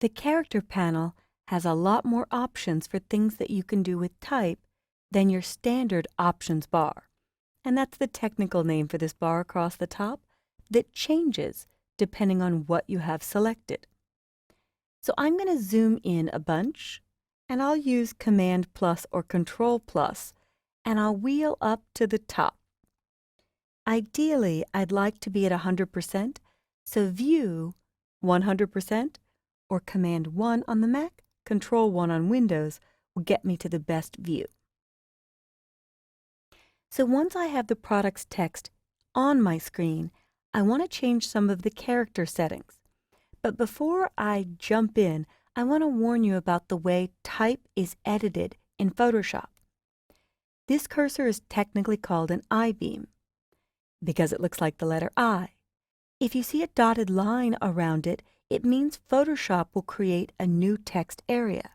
The character panel has a lot more options for things that you can do with type than your standard options bar. And that's the technical name for this bar across the top that changes depending on what you have selected. So I'm going to zoom in a bunch, and I'll use Command plus or Control plus, and I'll wheel up to the top. Ideally, I'd like to be at 100%, so View 100% or Command 1 on the Mac, Control 1 on Windows will get me to the best view. So once I have the product's text on my screen, I want to change some of the character settings. But before I jump in, I want to warn you about the way type is edited in Photoshop. This cursor is technically called an I-beam because it looks like the letter I. If you see a dotted line around it, it means Photoshop will create a new text area.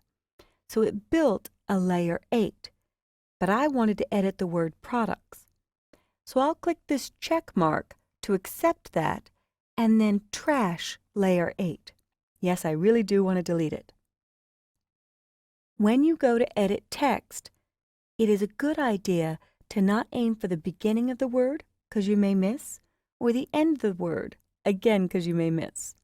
So it built a layer 8, but I wanted to edit the word products. So I'll click this check mark to accept that and then trash layer 8. Yes, I really do want to delete it. When you go to edit text, it is a good idea to not aim for the beginning of the word, because you may miss, or the end of the word, again, because you may miss.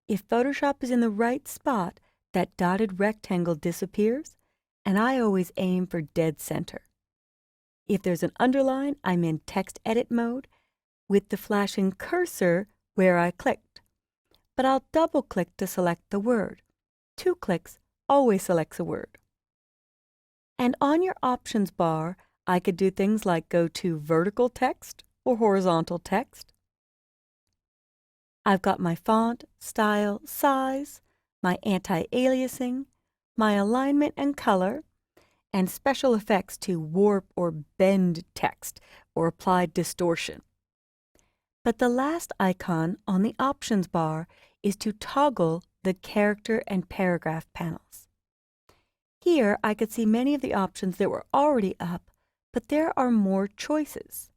If Photoshop is in the right spot, that dotted rectangle disappears, and I always aim for dead center. If there's an underline, I'm in text edit mode with the flashing cursor where I clicked. But I'll double click to select the word. 2 clicks always selects a word. And on your options bar, I could do things like go to vertical text or horizontal text. I've got my font, style, size, my anti-aliasing, my alignment and color, and special effects to warp or bend text or apply distortion. But the last icon on the options bar is to toggle the character and paragraph panels. Here I could see many of the options that were already up, but there are more choices.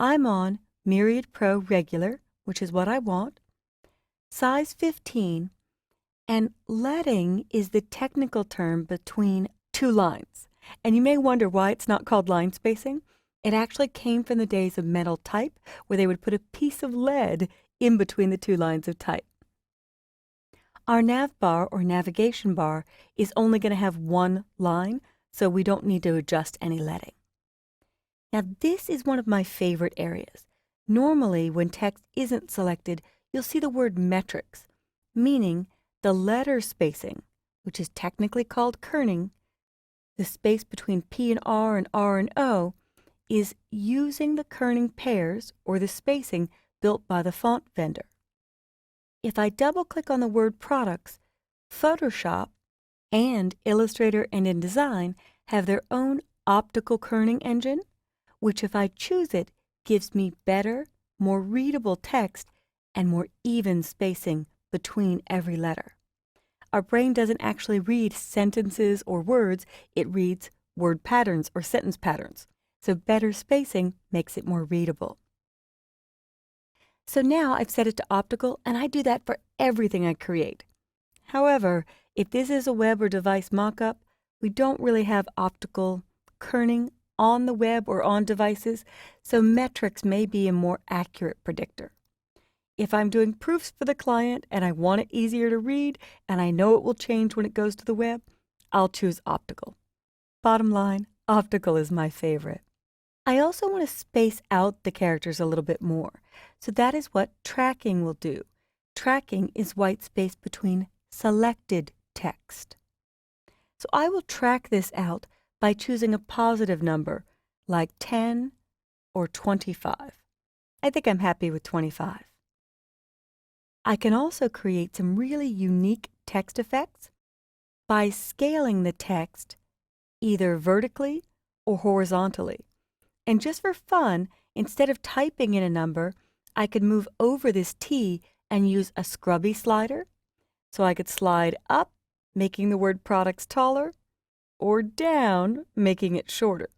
I'm on Myriad Pro Regular, which is what I want, size 15, and leading is the technical term between 2 lines. And you may wonder why it's not called line spacing. It actually came from the days of metal type, where they would put a piece of lead in between the 2 lines of type. Our nav bar or navigation bar is only going to have 1 line, so we don't need to adjust any leading. Now this is one of my favorite areas. Normally, when text isn't selected, you'll see the word metrics, meaning the letter spacing, which is technically called kerning, the space between P and R and O, is using the kerning pairs or the spacing built by the font vendor. If I double-click on the word products, Photoshop and Illustrator and InDesign have their own optical kerning engine, which if I choose it, gives me better, more readable text and more even spacing between every letter. Our brain doesn't actually read sentences or words, it reads word patterns or sentence patterns. So better spacing makes it more readable. So now I've set it to optical, and I do that for everything I create. However, if this is a web or device mockup, we don't really have optical kerning on the web or on devices, so metrics may be a more accurate predictor. If I'm doing proofs for the client and I want it easier to read and I know it will change when it goes to the web, I'll choose optical. Bottom line, optical is my favorite. I also want to space out the characters a little bit more, so that is what tracking will do. Tracking is white space between selected text. So I will track this out by choosing a positive number like 10 or 25. I think I'm happy with 25. I can also create some really unique text effects by scaling the text either vertically or horizontally. And just for fun, instead of typing in a number, I could move over this T and use a scrubby slider. So I could slide up, making the word products taller, or down, making it shorter.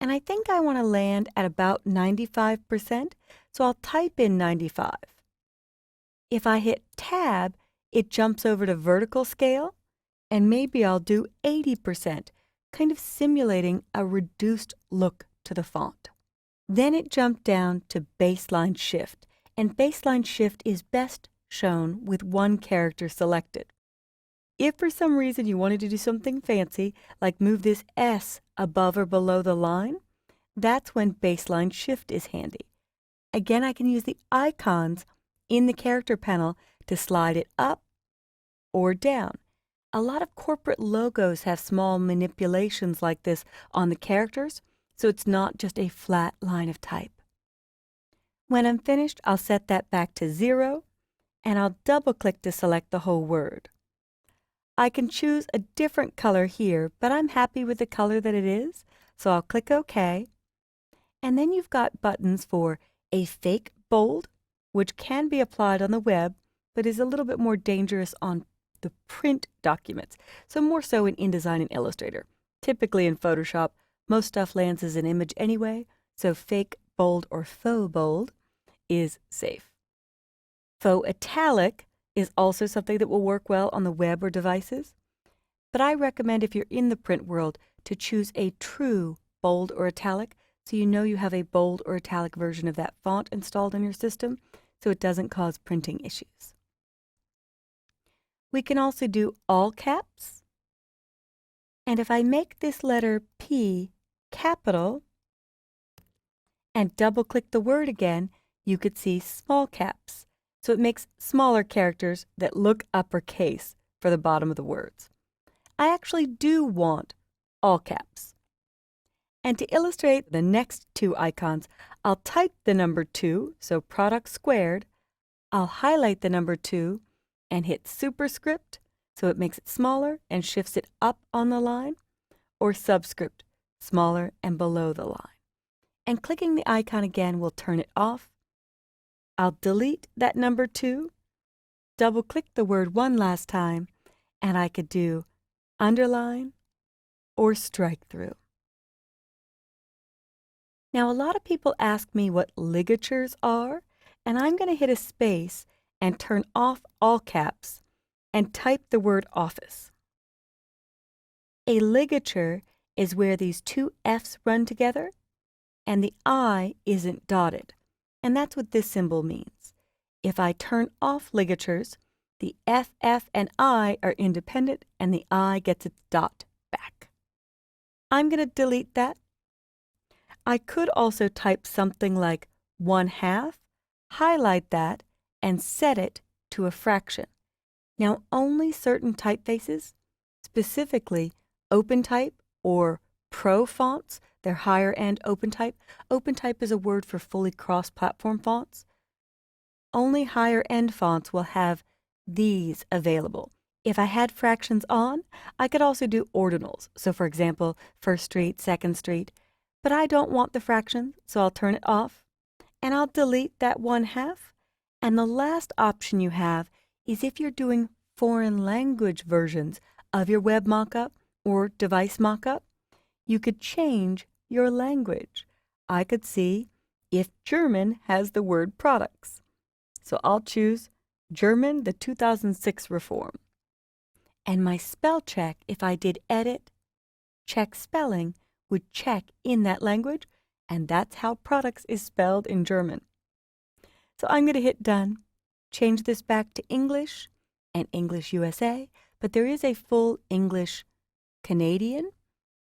And I think I want to land at about 95%, so I'll type in 95. If I hit Tab, it jumps over to vertical scale, and maybe I'll do 80%, kind of simulating a reduced look to the font. Then it jumped down to baseline shift, and baseline shift is best shown with one character selected. If for some reason you wanted to do something fancy, like move this S above or below the line, that's when baseline shift is handy. Again, I can use the icons in the character panel to slide it up or down. A lot of corporate logos have small manipulations like this on the characters, so it's not just a flat line of type. When I'm finished, I'll set that back to 0, and I'll double-click to select the whole word. I can choose a different color here, but I'm happy with the color that it is, so I'll click OK. And then you've got buttons for a fake bold, which can be applied on the web, but is a little bit more dangerous on the print documents, so more so in InDesign and Illustrator. Typically in Photoshop, most stuff lands as an image anyway, so fake bold or faux bold is safe. Faux italic is also something that will work well on the web or devices, but I recommend if you're in the print world to choose a true bold or italic, so you know you have a bold or italic version of that font installed in your system, so it doesn't cause printing issues. We can also do all caps, and if I make this letter P capital and double-click the word again, you could see small caps. So it makes smaller characters that look uppercase for the bottom of the words. I actually do want all caps. And to illustrate the next two icons, I'll type the number 2, so product squared. I'll highlight the number 2 and hit superscript, so it makes it smaller and shifts it up on the line, or subscript, smaller and below the line. And clicking the icon again will turn it off. I'll delete that number 2, double-click the word one last time, and I could do underline or strike through. Now, a lot of people ask me what ligatures are, and I'm going to hit a space and turn off all caps and type the word office. A ligature is where these two F's run together and the I isn't dotted. And that's what this symbol means. If I turn off ligatures, the F, F, and I are independent, and the I gets its dot back. I'm going to delete that. I could also type something like 1/2, highlight that, and set it to a fraction. Now, only certain typefaces, specifically OpenType or Pro fonts, they're higher-end OpenType. OpenType is a word for fully cross-platform fonts. Only higher-end fonts will have these available. If I had fractions on, I could also do ordinals. So for example, 1st Street, 2nd Street. But I don't want the fractions, so I'll turn it off. And I'll delete that 1/2. And the last option you have is if you're doing foreign language versions of your web mockup or device mockup, you could change your language. I could see if German has the word products. So I'll choose German, the 2006 reform. And my spell check, if I did edit, check spelling, would check in that language, and that's how products is spelled in German. So I'm going to hit done, change this back to English and English USA, but there is a full English Canadian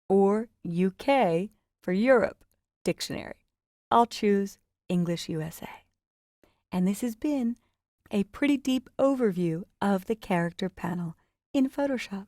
or UK for Europe dictionary. I'll choose English USA. And this has been a pretty deep overview of the character panel in Photoshop.